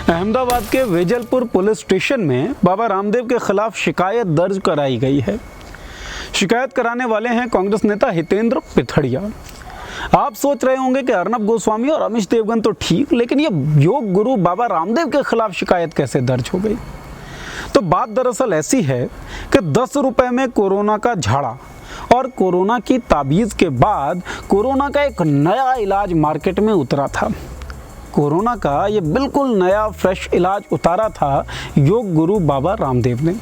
अहमदाबाद के Vejalpur police station में बाबा रामदेव के खिलाफ शिकायत दर्ज कराई गई है। शिकायत कराने वाले हैं कांग्रेस नेता हितेंद्र पिथड़िया। आप सोच रहे होंगे कि अर्नब गोस्वामी और अमीश देवगन तो ठीक, लेकिन ये योग गुरु बाबा रामदेव के खिलाफ शिकायत कैसे दर्ज हो गई? तो बात दरअसल ऐसी है कि 10 रुपए में कोरोना का झाड़ा और कोरोना की ताबीज़ के बाद कोरोना का एक नया इलाज मार्केट में उतरा था। कोरोना का ये बिल्कुल नया फ्रेश इलाज उतारा था योग गुरु बाबा रामदेव ने।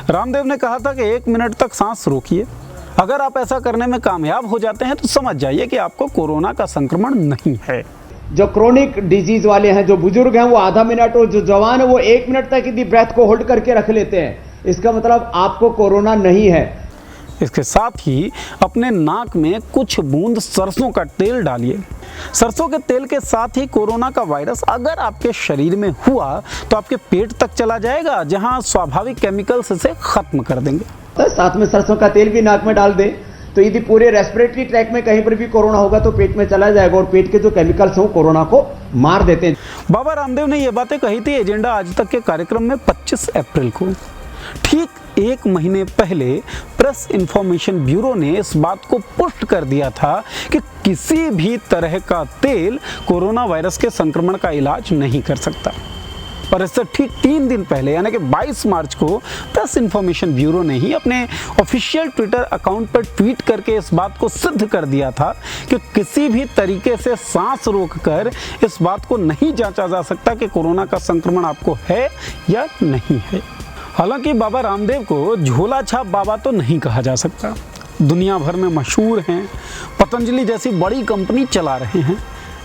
रामदेव ने कहा था कि 1 मिनट तक सांस रोकिए, अगर आप ऐसा करने में कामयाब हो जाते हैं तो समझ जाइए कि आपको कोरोना का संक्रमण नहीं है। जो क्रोनिक डिजीज वाले हैं, जो बुजुर्ग हैं, वो आधा मिनट, और जो जवान है वो 1 मिनट तक यदि ब्रेथ को होल्ड करके रख लेते हैं, इसका मतलब आपको कोरोना नहीं है। इसके साथ ही अपने नाक में कुछ बूंद सरसों का तेल डालिए। सरसों के तेल के साथ ही कोरोना का वायरस अगर आपके शरीर में हुआ तो आपके पेट तक चला जाएगा, जहां स्वाभाविक केमिकल्स इसे खत्म कर देंगे। साथ में सरसों का तेल भी नाक में डाल दें तो यदि पूरे रेस्पिरेटरी ट्रैक में कहीं पर भी कोरोना होगा तो पेट में चला जाएगा, और पेट के जो केमिकल्स हैं कोरोना को मार देते हैं। बाबा रामदेव ने यह बातें कही थी एजेंडा आज तक के कार्यक्रम में 25 अप्रैल को। ठीक 1 महीने पहले प्रेस इंफॉर्मेशन ब्यूरो ने इस बात को पुष्ट कर दिया था कि किसी भी तरह का तेल कोरोना वायरस के संक्रमण का इलाज नहीं कर सकता। और इससे ठीक 3 दिन पहले यानी कि 22 मार्च को प्रेस इंफॉर्मेशन ब्यूरो ने ही अपने ऑफिशियल ट्विटर अकाउंट पर ट्वीट करके इस बात को सिद्ध कर दिया था कि किसी भी तरीके से सांस रोककर इस बात को नहीं जांचा जा सकता कि कोरोना का संक्रमण आपको है या नहीं है। हालांकि बाबा रामदेव को झोला छाप बाबा तो नहीं कहा जा सकता। दुनिया भर में मशहूर हैं, पतंजलि जैसी बड़ी कंपनी चला रहे हैं,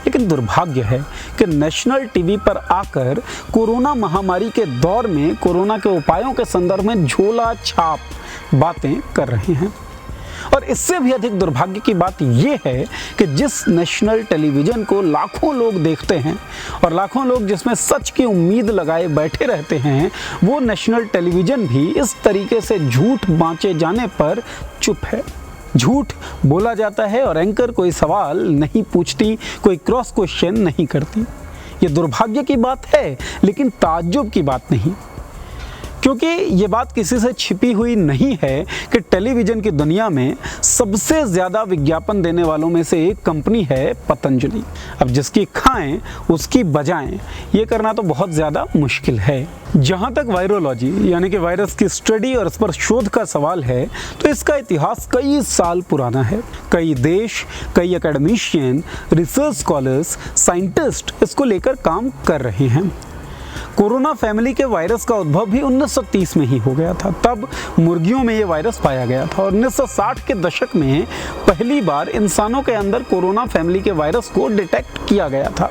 लेकिन दुर्भाग्य है कि नेशनल टीवी पर आकर कोरोना महामारी के दौर में कोरोना के उपायों के संदर्भ में झोला छाप बातें कर रहे हैं। और इससे भी अधिक दुर्भाग्य की बात यह है कि जिस नेशनल टेलीविज़न को लाखों लोग देखते हैं और लाखों लोग जिसमें सच की उम्मीद लगाए बैठे रहते हैं, वो नेशनल टेलीविज़न भी इस तरीके से झूठ बाँचे जाने पर चुप है। झूठ बोला जाता है और एंकर कोई सवाल नहीं पूछती, कोई क्रॉस क्वेश्चन नहीं करती। ये दुर्भाग्य की बात है, लेकिन ताज्जुब की बात नहीं, क्योंकि ये बात किसी से छिपी हुई नहीं है कि टेलीविज़न की दुनिया में सबसे ज़्यादा विज्ञापन देने वालों में से एक कंपनी है पतंजलि। अब जिसकी खाएं उसकी बजाएं, ये करना तो बहुत ज़्यादा मुश्किल है। जहाँ तक वायरोलॉजी यानी कि वायरस की स्टडी और इस पर शोध का सवाल है, तो इसका इतिहास कई साल पुराना है। कई देश, कई एकेडमिशियन, रिसर्च स्कॉलर्स, साइंटिस्ट इसको लेकर काम कर रहे हैं। कोरोना फैमिली के वायरस का उद्भव भी 1930 में ही हो गया था। तब मुर्गियों में ये वायरस पाया गया था और 1960 के दशक में पहली बार इंसानों के अंदर कोरोना फैमिली के वायरस को डिटेक्ट किया गया था।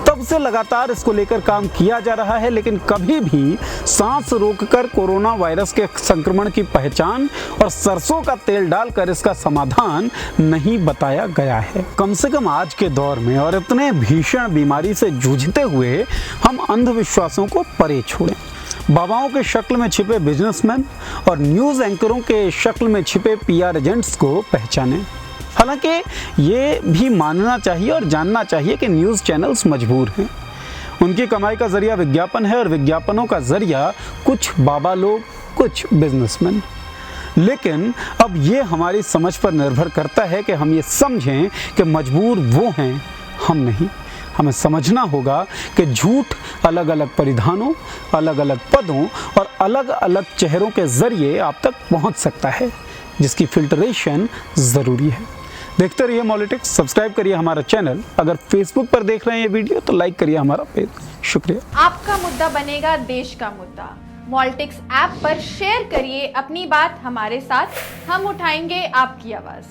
तब से लगातार इसको लेकर काम किया जा रहा है, लेकिन कभी भी सांस रोककर कोरोना वायरस के संक्रमण की पहचान और सरसों का तेल डालकर इसका समाधान नहीं बताया गया है। कम से कम आज के दौर में और इतने भीषण बीमारी से जूझते हुए हम अंधविश्वासों को परे छोड़ें। बाबाओं के शक्ल में छिपे बिजनेसमैन और न्यूज़ एंकरों के शक्ल में छिपे PR एजेंट्स को पहचानें। हालांकि ये भी मानना चाहिए और जानना चाहिए कि न्यूज़ चैनल्स मजबूर हैं। उनकी कमाई का जरिया विज्ञापन है और विज्ञापनों का जरिया कुछ बाबा लोग, कुछ बिजनेसमैन। लेकिन अब ये हमारी समझ पर निर्भर करता है कि हम ये समझें कि मजबूर वो हैं, हम नहीं। हमें समझना होगा कि झूठ अलग अलग परिधानों, अलग अलग पदों और अलग अलग चेहरों के जरिए आप तक पहुंच सकता है, जिसकी फिल्टरेशन ज़रूरी है। देखते रहिए मॉलिटिक्स, सब्सक्राइब करिए हमारा चैनल। अगर फेसबुक पर देख रहे हैं ये वीडियो तो लाइक करिए हमारा पेज। शुक्रिया। आपका मुद्दा बनेगा देश का मुद्दा। मॉलिटिक्स ऐप पर शेयर करिए अपनी बात हमारे साथ, हम उठाएंगे आपकी आवाज़।